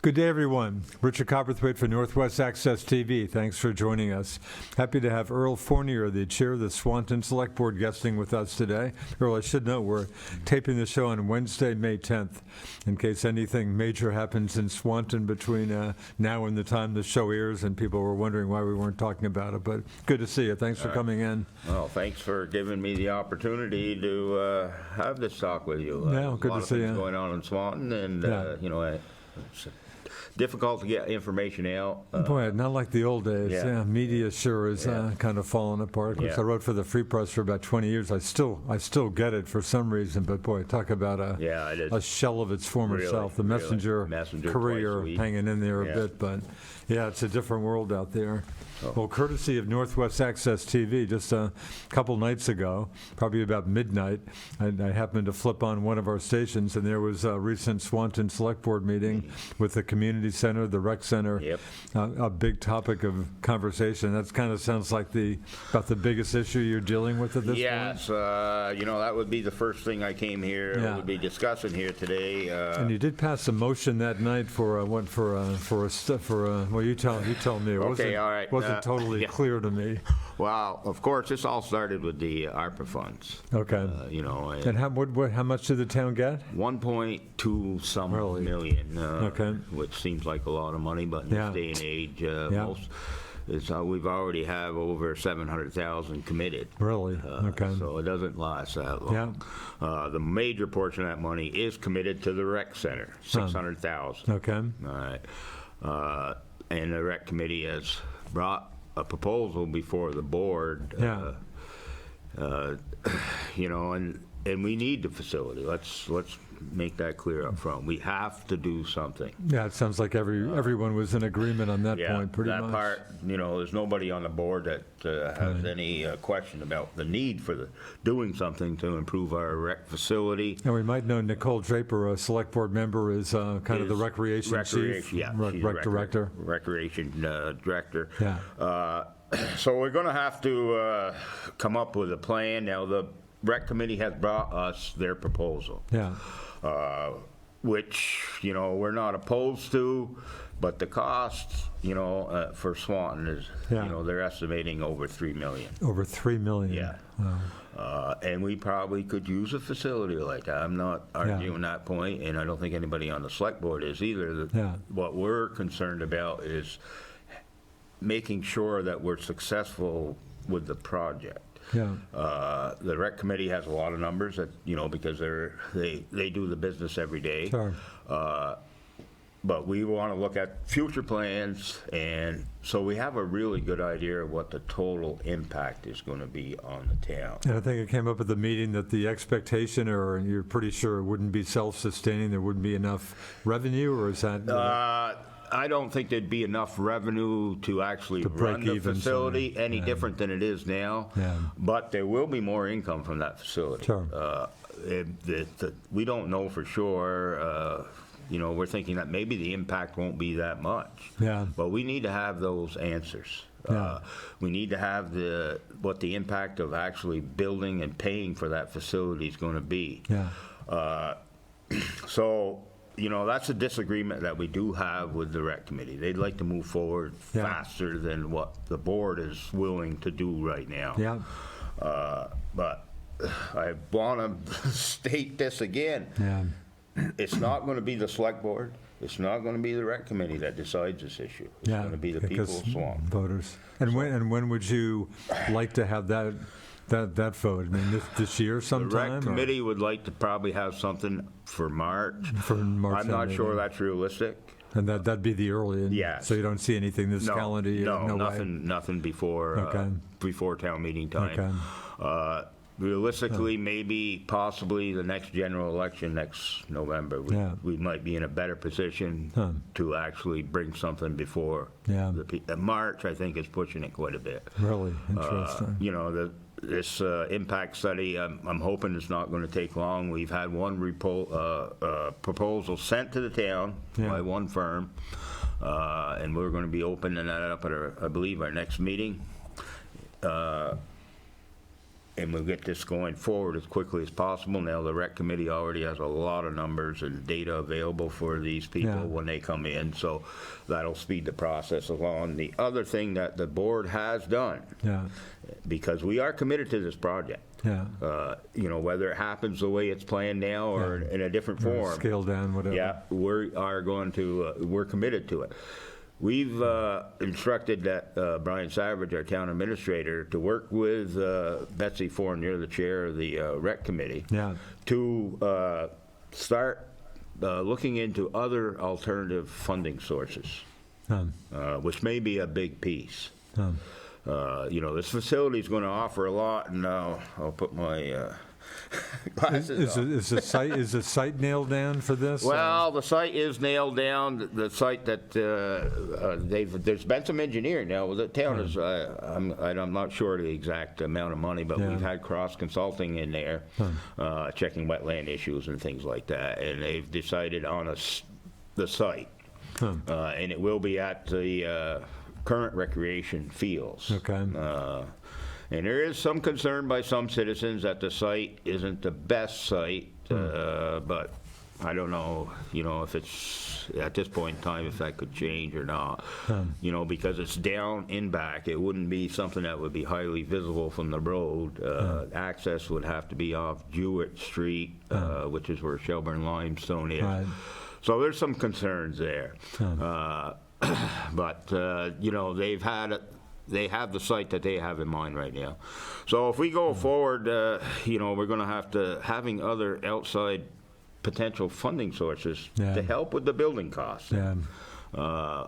Good day, everyone. Richard Cowperthwait for Northwest Access TV. Thanks for joining us. Happy to have Earl Fournier, the chair of the Swanton Selectboard, guesting with us today. Earl, I should note we're taping the show on Wednesday, May 10th, in case anything major happens in Swanton between now and the time the show airs, and people were wondering why we weren't talking about it. But good to see you. Thanks for coming in. Well, thanks for giving me the opportunity to have this talk with you. Yeah, good to see you. A lot of things going on in Swanton, and it's difficult to get information out. Boy, not like the old days. Yeah, media sure is kind of falling apart. Because I wrote for the Free Press for about 20 years. I still get it for some reason. But boy, talk about a shell of its former self. The messenger career hanging in there a bit, but yeah, it's a different world out there. Well, courtesy of Northwest Access TV, just a couple nights ago, probably about midnight, I happened to flip on one of our stations, and there was a recent Swanton Select Board meeting with the community center, the rec center, a big topic of conversation. That kind of sounds like about the biggest issue you're dealing with at this point. Yes, that would be the first thing I came here, would be discussing here today. And you did pass a motion that night well, you tell me. Okay, all right. Wasn't totally clear to me. Well, of course, this all started with the ARPA funds. Okay. And how much did the town get? 1.2 some million. Which seems like a lot of money, but in this day and age, we've already have over 700,000 committed. Really? So it doesn't last that long. The major portion of that money is committed to the rec center, 600,000. Okay. All right. And the rec committee has brought a proposal before the board. And we need the facility. Let's make that clear up front. We have to do something. Yeah, it sounds like everyone was in agreement on that point, pretty much. That part, there's nobody on the board that has any question about the need for doing something to improve our rec facility. And we might know Nicole Draper, a select board member, is kind of the recreation chief, rec director. Recreation director. Yeah. So we're going to have to come up with a plan. Now, the rec committee has brought us their proposal. Yeah. Which, we're not opposed to, but the cost, for Swanton is, they're estimating over $3 million. Over $3 million. Yeah. Wow. And we probably could use a facility like that. I'm not arguing that point, and I don't think anybody on the select board is either. What we're concerned about is making sure that we're successful with the project. Yeah. The rec committee has a lot of numbers that, because they do the business every day. Sure. But we want to look at future plans, and so we have a really good idea of what the total impact is going to be on the town. And I think it came up at the meeting that the expectation, or you're pretty sure it wouldn't be self-sustaining, there wouldn't be enough revenue, or is that? I don't think there'd be enough revenue to actually run the facility any different than it is now. Yeah. But there will be more income from that facility. Sure. We don't know for sure. We're thinking that maybe the impact won't be that much. Yeah. But we need to have those answers. We need to have what the impact of actually building and paying for that facility is going to be. Yeah. So. That's a disagreement that we do have with the rec committee. They'd like to move forward faster than what the board is willing to do right now. Yeah. But I want to state this again. Yeah. It's not going to be the select board. It's not going to be the rec committee that decides this issue. It's going to be the people of Swanton. Voters. And when would you like to have that vote? I mean, this year sometime? The rec committee would like to probably have something for March. I'm not sure that's realistic. And that'd be the early. Yeah. So you don't see anything this calendar year? No, nothing before town meeting time. Okay. Realistically, maybe possibly the next general election next November, we might be in a better position to actually bring something before. March, I think, is pushing it quite a bit. Really interesting. This impact study, I'm hoping it's not going to take long. We've had one proposal sent to the town by one firm, and we're going to be opening that up at I believe our next meeting. and we'll get this going forward as quickly as possible. Now, the rec committee already has a lot of numbers and data available for these people when they come in, so that'll speed the process along. The other thing that the board has done, because we are committed to this project, whether it happens the way it's planned now or in a different form. Scale down, whatever. Yeah, we're committed to it. We've instructed that Brian Savage, our town administrator, to work with Betsy Fournier, the chair of the rec committee, to start looking into other alternative funding sources, which may be a big piece. This facility is going to offer a lot, and I'll put my glasses on. Is the site nailed down for this? Well, the site is nailed down. The site that there's been some engineering now. The town is I'm not sure the exact amount of money, but we've had cross consulting in there, checking wetland issues and things like that, and they've decided on the site, and it will be at the current recreation fields. Okay. And there is some concern by some citizens that the site isn't the best site, but I don't know, if it's, at this point in time, if that could change or not. Because it's down in back, it wouldn't be something that would be highly visible from the road. Access would have to be off Jewett Street, which is where Shelburne Limestone is. Right. So there's some concerns there. But, they have the site that they have in mind right now. So if we go forward, we're going to having other outside potential funding sources to help with the building costs. I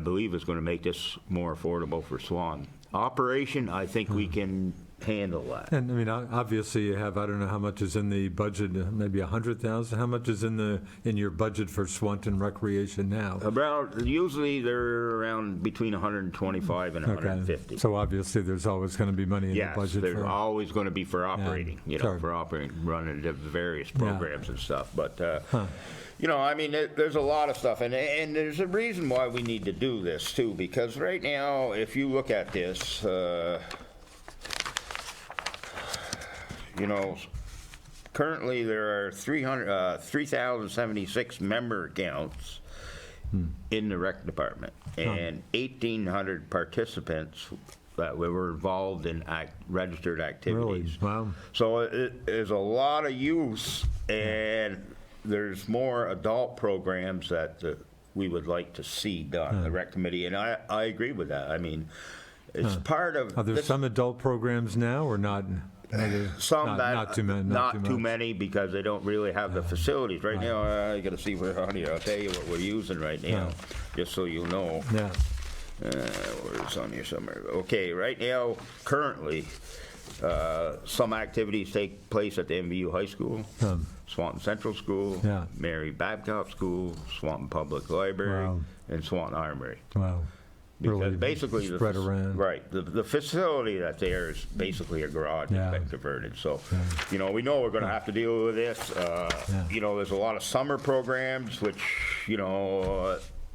believe is going to make this more affordable for Swan. Operation, I think we can handle that. And I mean, obviously you have, I don't know how much is in the budget, maybe 100,000. How much is in your budget for Swanton Recreation now? Usually they're around between 125 and 150. So obviously there's always going to be money in the budget. Yes, there's always going to be for operating, for operating, running the various programs and stuff. But there's a lot of stuff, and there's a reason why we need to do this too, because right now, if you look at this, currently there are 3,076 member accounts in the rec department, and 1,800 participants that were involved in registered activities. Really? Wow. So there's a lot of use, and there's more adult programs that we would like to see done, the rec committee, and I agree with that. I mean, it's part of... Are there some adult programs now or not? Some not too many. Not too many, because they don't really have the facilities. Right now, I got to see where on here. I'll tell you what we're using right now, just so you know. Yeah. Where it's on here somewhere. Okay, right now, currently, some activities take place at the MVU High School, Swanton Central School, Mary Babcock School, Swanton Public Library, and Swanton Armory. Wow. Because really basically spread around. Right. The facility that's there is basically a garage that's been converted. So, we know we're going to have to deal with this. There's a lot of summer programs, which,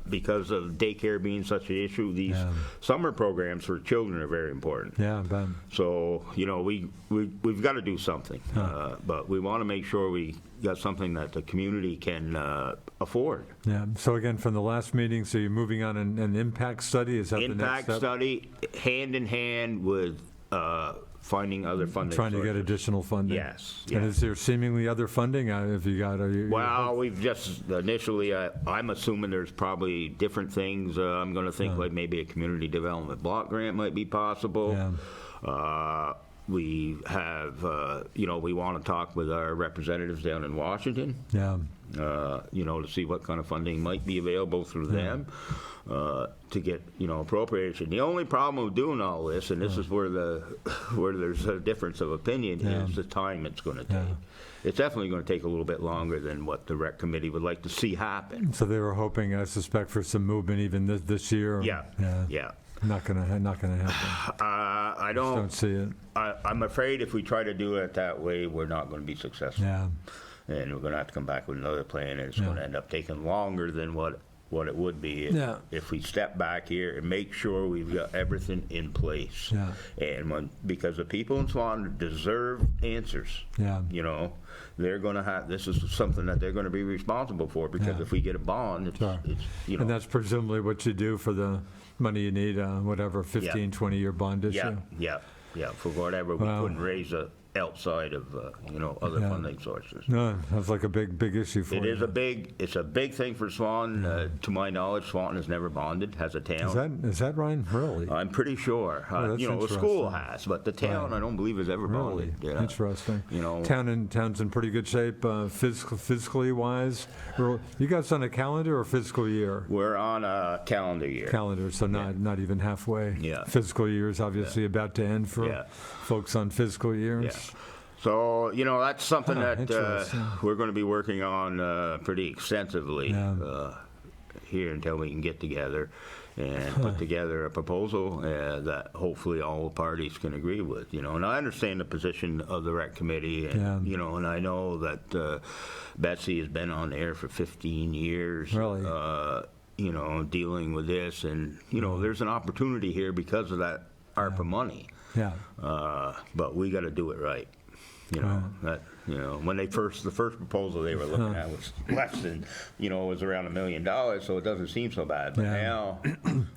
because of daycare being such an issue, these summer programs for children are very important. Yeah, but so, we've got to do something. But we want to make sure we got something that the community can afford. Yeah. So again, from the last meeting, so you're moving on an impact study? Is that the next step? Impact study, hand in hand with finding other funding Trying sources. to get additional funding? Yes. And is there seemingly other funding? We've just initially, I'm assuming there's probably different things. I'm going to think like maybe a community development block grant might be possible. We have, we want to talk with our representatives down in Washington. To see what kind of funding might be available through them to get, appropriation. The only problem with doing all this, and this is where there's a difference of opinion, is the time it's going to take. It's definitely going to take a little bit longer than what the rec committee would like to see happen. So they were hoping, I suspect, for some movement even this year. Yeah. Not gonna happen. I don't see it. I'm afraid if we try to do it that way, we're not going to be successful. And we're going to have to come back with another plan, and it's going to end up taking longer than what what it would be if we step back here and make sure we've got everything in place. Yeah. And because the people in Swanton deserve answers. Yeah. You know, they're going to have, this is something that they're going to be responsible for, because if we get a bond, it's you know. And that's presumably what you do for the money you need, whatever, 15, 20-year bond issue? Yeah, for whatever we couldn't raise outside of, you know, other funding sources. No, that's like a big issue for you. It's a big thing for Swanton. To my knowledge, Swanton has never bonded as a town. Is that Ryan? Really? I'm pretty sure. That's you know, the school has, but the town, I don't believe, has ever bonded. Really? Interesting. You know, town's in pretty good shape, fiscally wise. You guys on a calendar or fiscal year? We're on a calendar year. Calendar, so not even halfway. Yeah. Fiscal year is obviously about to end for folks on fiscal years. Yeah. So, you know, that's something that we're going to be working on pretty extensively here until we can get together and put together a proposal that hopefully all parties can agree with, you know. And I understand the position of the rec committee, and, you know, and I know that Betsy has been on there for 15 years. Really? You know, dealing with this, and, you know, there's an opportunity here because of that ARPA money. Yeah. But we got to do it right. You know, when the first proposal they were looking at was less than, you know, it was around $1 million, so it doesn't seem so bad. But now,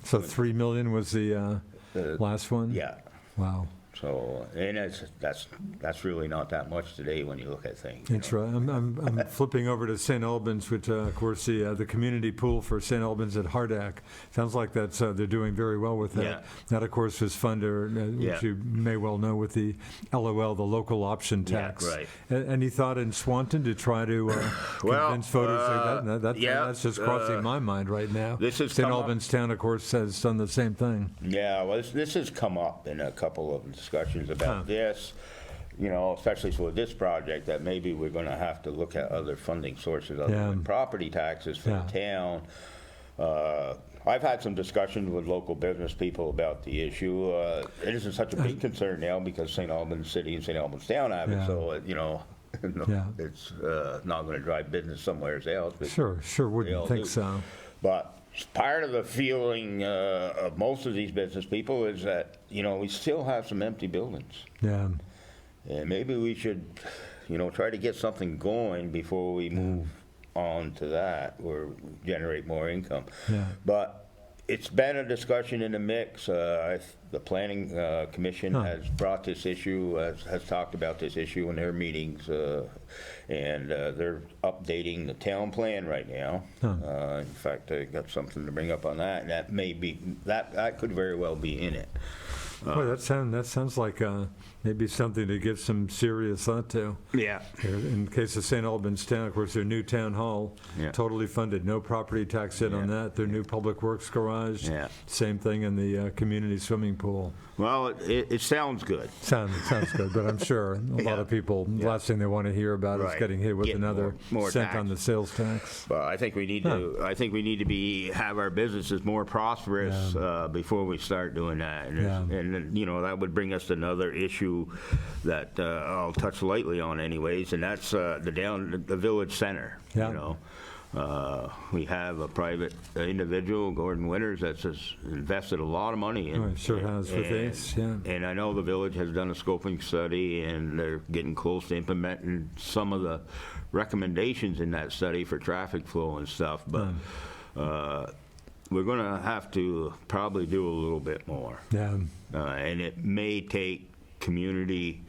so $3 million was the last one. Yeah. Wow. So, and that's really not that much today when you look at things. That's right. I'm flipping over to St. Albans, which of course the community pool for St. Albans at Hardack. Sounds like that's they're doing very well with that. Yeah. That of course was funded, which you may well know, with the LOL, the local option tax. Yeah, right. Any thought in Swanton to try to convince voters like that? That's just crossing my mind right now. St. Albans Town, of course, has done the same thing. Yeah, well, this has come up in a couple of discussions about this, you know, especially for this project, that maybe we're going to have to look at other funding sources other than property taxes for the town. I've had some discussions with local business people about the issue. It isn't such a big concern now because St. Albans City and St. Albans Town have it, so, you know, it's not going to drive business somewhere else. But sure wouldn't think so. But part of the feeling of most of these business people is that, you know, we still have some empty buildings. Yeah. And maybe we should, you know, try to get something going before we move on to that or generate more income. Yeah. But it's been a discussion in the mix. The Planning Commission has brought this issue, has talked about this issue in their meetings, and they're updating the town plan right now. In fact, I got something to bring up on that, and that may be, that could very well be in it. Boy, that sounds like maybe something to give some serious thought to. Yeah. In case of St. Albans Town, of course, their new town hall, totally funded, no property tax hit on that. Their new public works garage, same thing in the community swimming pool. Well, it sounds good. Sounds good, but I'm sure a lot of people, the last thing they want to hear about is getting hit with another more cent tax on the sales tax. Well, I think we need to. I think we need to have our businesses more prosperous before we start doing that. And you know, that would bring us to another issue that I'll touch lightly on, anyways, and that's the village center. You know. We have a private individual, Gordon Winters, that's invested a lot of money in. It sure has with ACE, And I know the village has done a scoping study, and they're getting close to implementing some of the recommendations in that study for traffic flow and stuff. But we're going to have to probably do a little bit more. And it may take community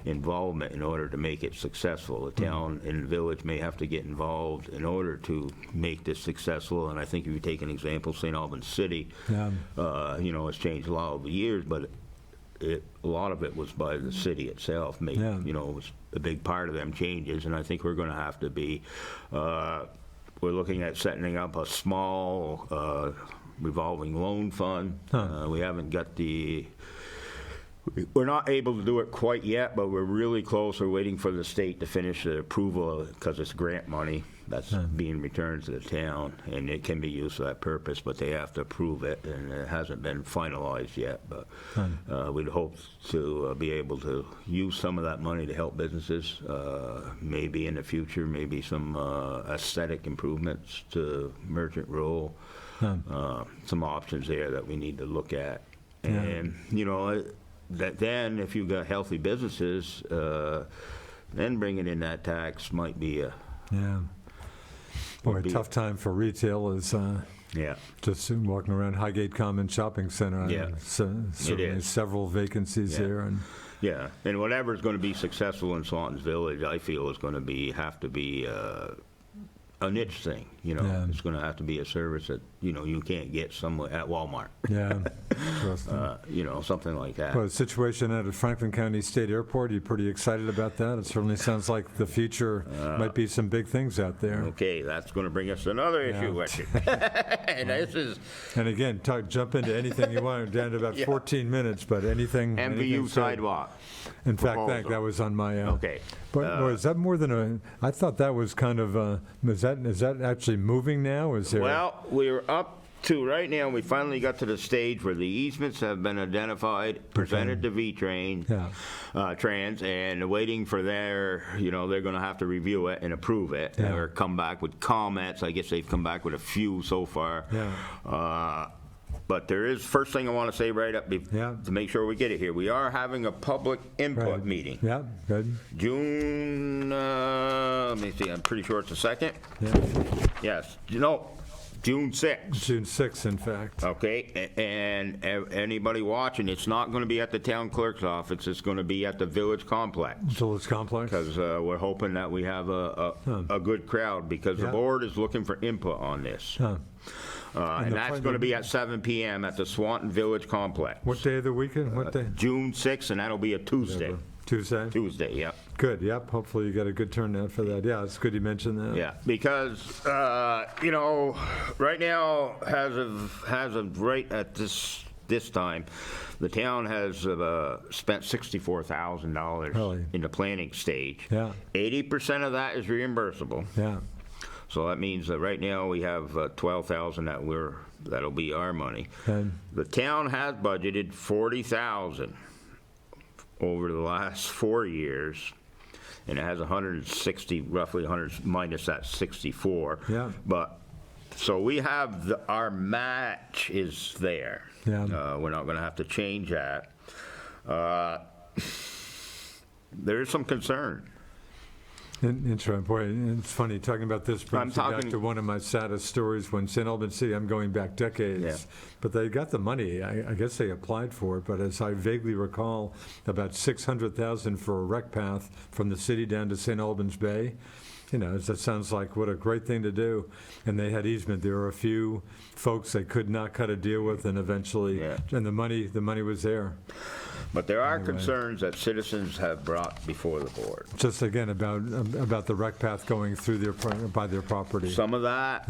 involvement in order to make it successful. The town and the village may have to get involved in order to make this successful. And I think if you take an example, St. Albans City, you know, it's changed a lot over the years, but a lot of it was by the city itself. You know, it was a big part of them changes, and I think we're going to have to be. We're looking at setting up a small revolving loan fund. We haven't got the We're not able to do it quite yet, but we're really close. We're waiting for the state to finish the approval because it's grant money that's being returned to the town, and it can be used for that purpose, but they have to approve it, and it hasn't been finalized yet. But we'd hope to be able to use some of that money to help businesses, maybe in the future, maybe some aesthetic improvements to Merchant Row, some options there that we need to look at. And, that then if you've got healthy businesses, then bringing in that tax might be a tough time for retail is just walking around Highgate Common Shopping Center. Certainly several vacancies there, and and whatever's going to be successful in Swanton's Village, I feel is going to have to be a niche thing. It's going to have to be a service that you can't get somewhere at Walmart. Something like that. Well, the situation at Franklin County State Airport, you pretty excited about that? It certainly sounds like the future might be some big things out there. Okay, that's going to bring us to another issue, Richard. And this is. And again, jump into anything you want. Down to about 14 minutes, but anything. MVU sidewalk. In fact, that was on my. Okay. But is that more than a? I thought that was kind of. Is that actually moving now? Is there? Well, we're up to right now. We finally got to the stage where the easements have been identified, presented to V-Train, Trans, and waiting for their. They're going to have to review it and approve it, or come back with comments. I guess they've come back with a few so far. But there is, first thing I want to say right up to make sure we get it here. We are having a public input meeting. Yeah, good. June, let me see, I'm pretty sure it's the 2nd. Yes, June 6th. June 6th, in fact. Okay, and anybody watching, it's not going to be at the town clerk's office. It's going to be at the Village Complex. Village Complex? Because we're hoping that we have a good crowd, because the board is looking for input on this. And that's going to be at 7 p.m. at the Swanton Village Complex. What day of the weekend? What day? June 6th, and that'll be a Tuesday. Tuesday? Tuesday, yep. Good, yep. Hopefully you get a good turnout for that. Yeah, it's good you mentioned that. Yeah, because, right now, as of right at this time, the town has spent $64,000 in the planning stage. 80% of that is reimbursable. So that means that right now we have $12,000 that'll be our money. The town has budgeted $40,000 over the last 4 years, and it has 160, roughly 100 minus that 64. But so we have our match is there. We're not going to have to change that. There is some concern. Interesting. Boy, it's funny talking about this. Brings me back to one of my saddest stories when St. Albans City, I'm going back decades, but they got the money. I guess they applied for it, but as I vaguely recall, about $600,000 for a rec path from the city down to St. Albans Bay. That sounds like what a great thing to do. And they had easement. There were a few folks they could not cut a deal with, and eventually, and the money was there. But there are concerns that citizens have brought before the board. Just again about the rec path going through by their property. Some of that.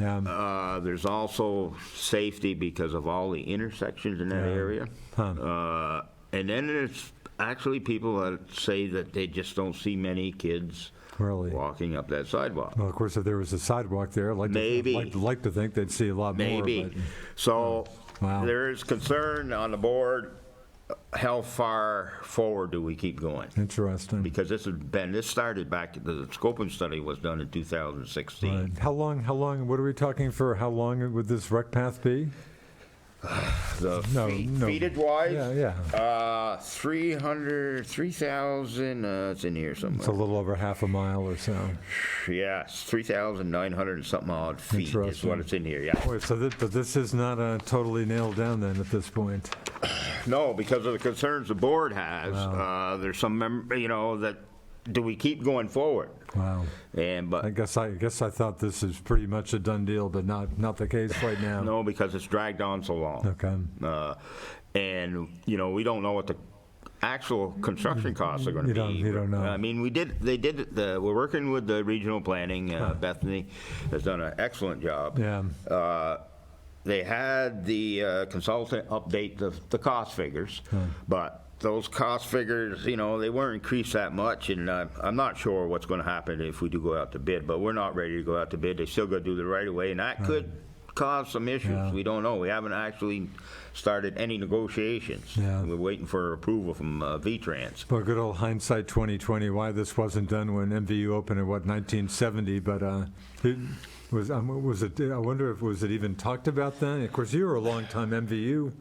There's also safety because of all the intersections in that area. And then there's actually people that say that they just don't see many kids walking up that sidewalk. Well, of course, if there was a sidewalk there, I'd like to think they'd see a lot more. Maybe. So there is concern on the board. How far forward do we keep going? Interesting. Because this started back, the scoping study was done in 2016. Right. How long, what are we talking for, how long would this rec path be? Feetage wise? 3,000, it's in here somewhere. It's a little over half a mile or so. Yes, 3,900 and something odd feet is what it's in here, Wait, but this is not totally nailed down then at this point? No, because of the concerns the board has. There's some, that do we keep going forward? But I guess I thought this is pretty much a done deal, but not the case right now. No, because it's dragged on so long. Okay. And we don't know what the actual construction costs are going to be. You don't know. I mean, we're working with the regional planning. Bethany has done an excellent job. They had the consultant update the cost figures, but those cost figures, they weren't increased that much, and I'm not sure what's going to happen if we do go out to bid, but we're not ready to go out to bid. They still got to do the right of way, and that could cause some issues. Yeah. We don't know. We haven't actually started any negotiations. Yeah. We're waiting for approval from VTrans. Well, good old hindsight 2020, why this wasn't done when MVU opened in, 1970, but was it, I wonder if, was it even talked about then? Of course, you were a long-time MVU.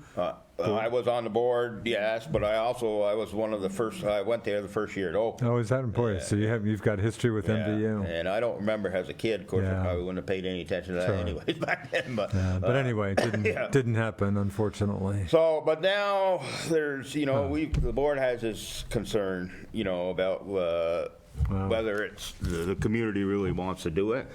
I was on the board, yes, but I was one of the first, I went there the first year it opened. Oh, is that important? So you've got history with MVU. And I don't remember as a kid, of course, Yeah. I probably wouldn't have paid any attention to that Sure. anyways back then. But, But anyway, it didn't happen, unfortunately. So, but now there's, the board has this concern, about whether it's the community really wants to do it.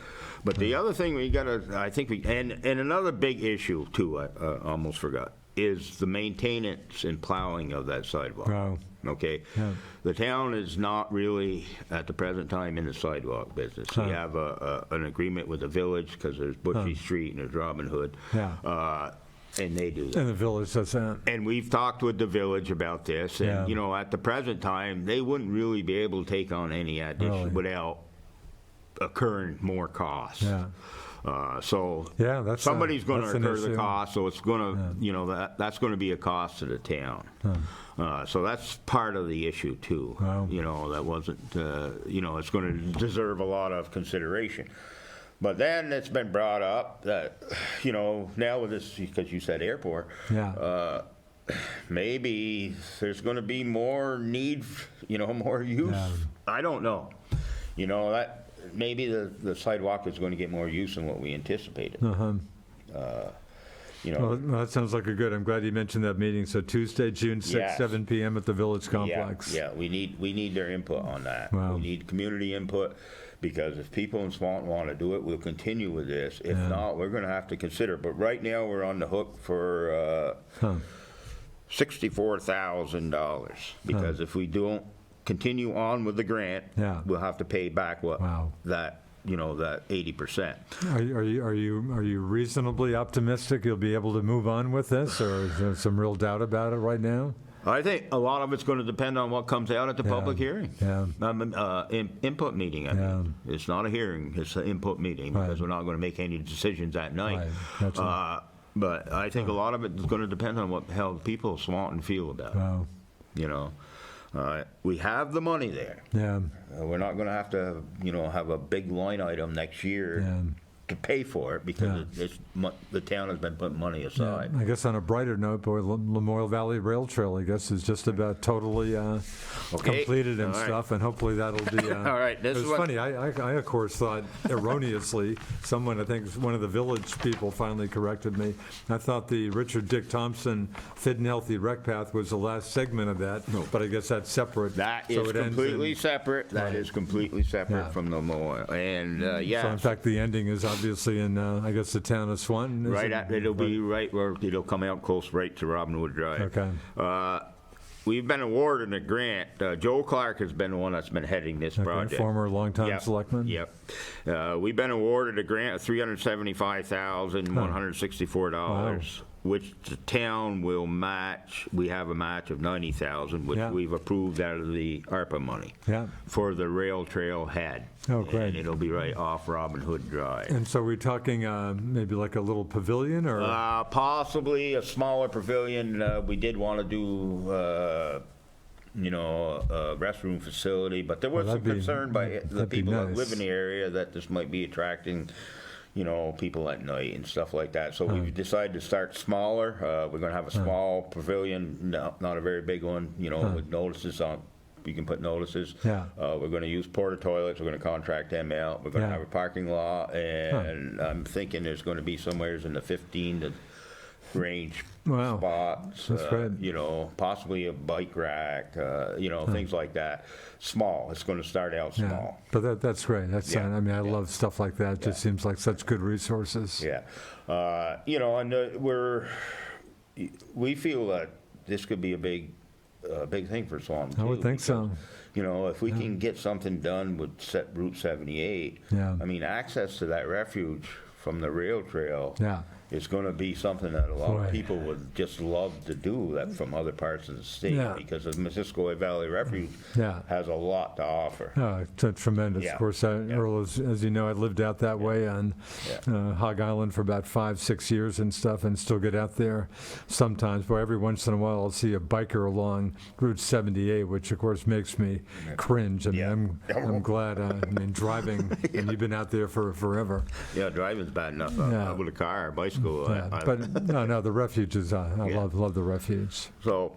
But the other thing and another big issue too, I almost forgot, is the maintenance and plowing of that sidewalk. Wow. Okay? Yeah. The town is not really, at the present time, in the sidewalk business. We have an agreement with the village, because there's Bushy Street and there's Robin Hood. Yeah. And they do that. And the village does that. And we've talked with the village about this, and, at the present time, they wouldn't really be able to take on any addition without incurring more costs. Yeah. So that's somebody's going to that's an incur the issue. cost, so it's going to, that's going to be a cost to the town. So that's part of the issue too. Wow. That wasn't, it's going to deserve a lot of consideration. But then it's been brought up that, now with this, because you said airport, maybe there's going to be more need, more use. Yeah. I don't know. That maybe the sidewalk is going to get more use than what we anticipated. Well, that sounds like I'm glad you mentioned that meeting. So Tuesday, June 6th, Yes. 7 p.m. at the Village Complex. Yeah, we need their input on that. Wow. We need community input, because if people in Swanton want to do it, we'll continue with this. If not, we're going to have to consider. But right now, we're on the hook for $64,000, because if we don't continue on with the grant, we'll have to pay back that 80%. Are you reasonably optimistic you'll be able to move on with this, or is there some real doubt about it right now? I think a lot of it's going to depend on what comes out at the public hearing. Input meeting, I mean. It's not a hearing, it's an input meeting, because we're not going to make any decisions that night. Right. But I think a lot of it is going to depend on how the people of Swanton feel about it. We have the money there. We're not going to have to, have a big line item next year to pay for it, because the town has been putting money aside. I guess on a brighter note, boy, Memorial Valley Rail Trail, I guess, is just about totally completed and stuff, and hopefully that'll be. All right, it was funny. I of course thought erroneously, someone, I think one of the village people, finally corrected me. I thought the Richard Dick Thompson Fit and Healthy Rec Path was the last segment of that, but I guess that's separate. That is completely separate. That is completely separate from the memorial, and So in fact, the ending is obviously in, I guess, the town of Swanton. It'll be right where it'll come out close right to Robin Hood Drive. Okay. We've been awarded a grant. Joe Clark has been the one that's been heading this project. Former longtime selectman. Yep. We've been awarded a grant of $375,164. Which the town will match. We have a match of $90,000, which we've approved out of the ARPA money for the rail trail head. Oh, great. And it'll be right off Robin Hood Drive. And so we're talking maybe like a little pavilion, or? Possibly a smaller pavilion. We did want to do, a restroom facility, but there was some concern by the people that live in the area that this might be attracting people at night and stuff like that. So we've decided to start smaller. We're going to have a small pavilion, not a very big one, with notices on. You can put notices. We're going to use porta toilets. We're going to contract them out. We're going to have a parking lot, and I'm thinking there's going to be somewhere in the 15 to range spots. That's great. Possibly a bike rack. Things like that. Small. It's going to start out small. But that's great. That's I mean, I love stuff like that. It just seems like such good resources. And we feel that this could be a big thing for Swanton too. I would think so. If we can get something done with Route 78, I mean, access to that refuge from the rail trail is going to be something that a lot of people would just love to do that from other parts of the state, because the Missisquoi Valley Refuge has a lot to offer. It's tremendous. Of course, Earl, as you know, I lived out that way on Hog Island for about 5-6 years and stuff, and still get out there sometimes. But every once in a while, I'll see a biker along Route 78, which of course makes me cringe. I mean, I'm glad. I mean, driving, and you've been out there for forever. Yeah, driving's bad enough. With a car, or bicycle. But no, the Refuge is. I love the Refuge. So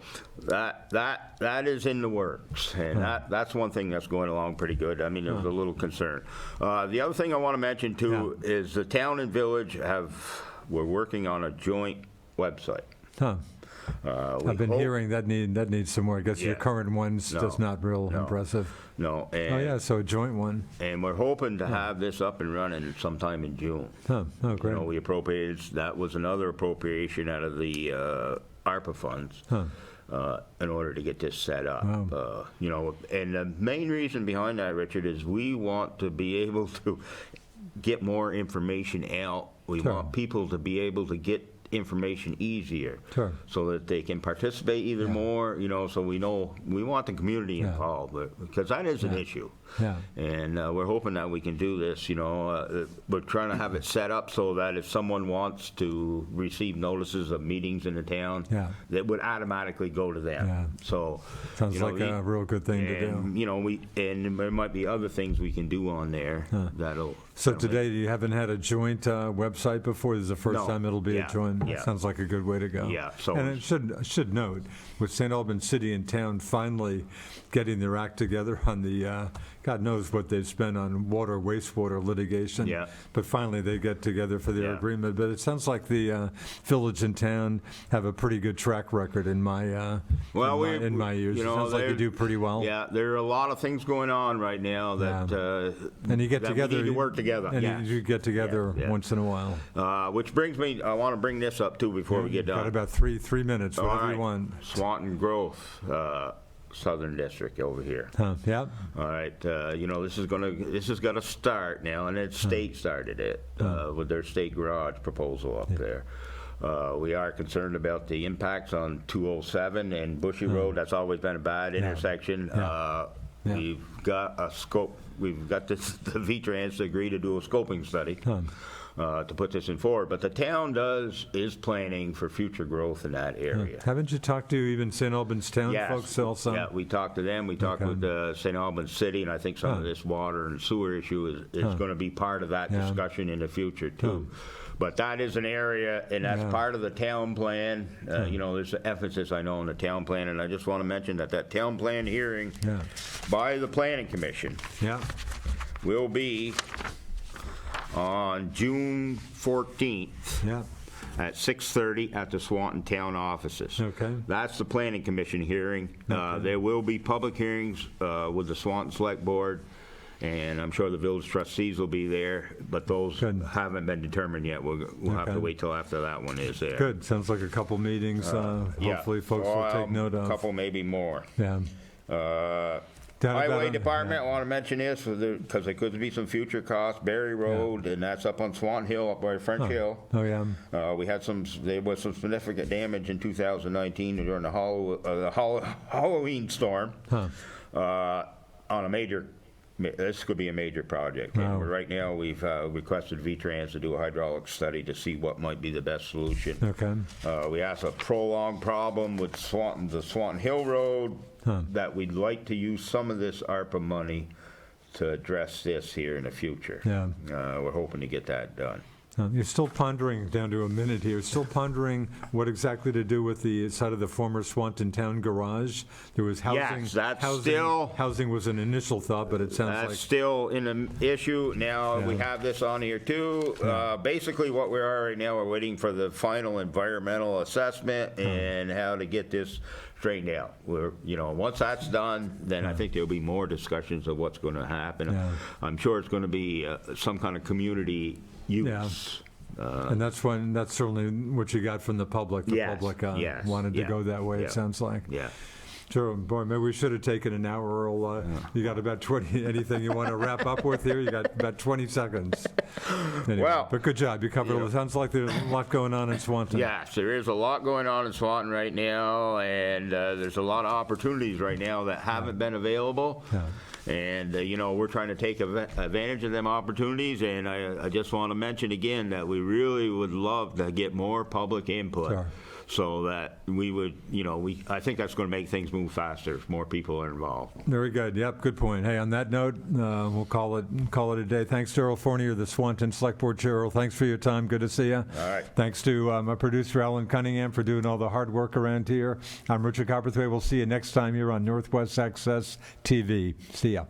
that is in the works, and that's one thing that's going along pretty good. I mean, there's a little concern. The other thing I want to mention too is the town and village we're working on a joint website. I've been hearing that needs some more. I guess your current one's just not real impressive. No. So a joint one. And we're hoping to have this up and running sometime in June. Great. We appropriated, that was another appropriation out of the ARPA funds in order to get this set up. Wow. And the main reason behind that, Richard, is we want to be able to get more information out. We want people to be able to get information easier, so that they can participate even more, so we want the community involved, because that is an issue. And we're hoping that we can do this. We're trying to have it set up so that if someone wants to receive notices of meetings in the town, that would automatically go to them. So sounds like a real good thing to do. And there might be other things we can do on there that'll. So today you haven't had a joint website before. This is the first time it'll be a joint. Sounds like a good way to go. So, and I should note, with St. Albans City and Town finally getting their act together on the, God knows what they've spent on water, wastewater litigation. But finally they get together for their agreement. But it sounds like the village and town have a pretty good track record in my in my years. It sounds like you do pretty well. Yeah, there are a lot of things going on right now that and you get together. We need to work together. And you get together once in a while. Which brings me, I want to bring this up too before we get done. Got about three minutes, whatever you want. Swanton Growth, Southern District over here. All right, this is got to start now, and the state started it with their state garage proposal up there. We are concerned about the impacts on 207 and Bushy Road. That's always been a bad intersection. We've got a scope. We've got the V-Trans to agree to do a scoping study to put this in forward. But the town is planning for future growth in that area. Haven't you talked to even St. Albans Town folks also? Yeah, we talked to them. We talked with St. Albans City, and I think some of this water and sewer issue is going to be part of that discussion in the future too. But that is an area, and that's part of the town plan. There's an emphasis, I know, on the town plan, and I just want to mention that town plan hearing by the Planning Commission will be on June 14th at 6:30 at the Swanton Town offices. That's the Planning Commission hearing. There will be public hearings with the Swanton Selectboard, and I'm sure the village trustees will be there, but those haven't been determined yet. We'll have to wait till after that one is there. Good. Sounds like a couple meetings. Hopefully folks will take note of. A couple, maybe more. Yeah. Highway Department, I want to mention this because there could be some future costs. Berry Road, and that's up on Swan Hill, up by French Hill. There was some significant damage in 2019 during the Halloween storm on a major. This could be a major project. And right now, we've requested V-Trans to do a hydraulic study to see what might be the best solution. We have a prolonged problem with the Swanton Hill Road that we'd like to use some of this ARPA money to address this here in the future. We're hoping to get that done. You're still pondering, down to a minute here, still pondering what exactly to do with the side of the former Swanton Town garage? There was housing. Yes, housing was an initial thought, but it sounds like... That's still an issue. Now, we have this on here, too. Basically, what we are right now, we're waiting for the final environmental assessment and how to get this straightened out. Once that's done, then I think there'll be more discussions of what's going to happen. I'm sure it's going to be some kind of community use. And that's certainly what you got from the public. The public wanted to go that way, it sounds like. Sure, boy, maybe we should have taken an hour, Earl. You got about 20, anything you want to wrap up with here? You got about 20 seconds. Anyway, Well, but good job. You covered it. Sounds like there's a lot going on in Swanton. Yes, there is a lot going on in Swanton right now, and there's a lot of opportunities right now that haven't been available. Yeah. And, we're trying to take advantage of them opportunities, and I just want to mention again that we really would love to get more public input. Sure. So that we would, I think that's going to make things move faster if more people are involved. Very good. Yep, good point. Hey, on that note, we'll call it a day. Thanks to Earl Fournier, the Swanton Select Board Chair. Earl, thanks for your time. Good to see you. All right. Thanks to my producer, Alan Cunningham, for doing all the hard work around here. I'm Richard Cowperthwait. We'll see you next time here on Northwest Access TV. See ya.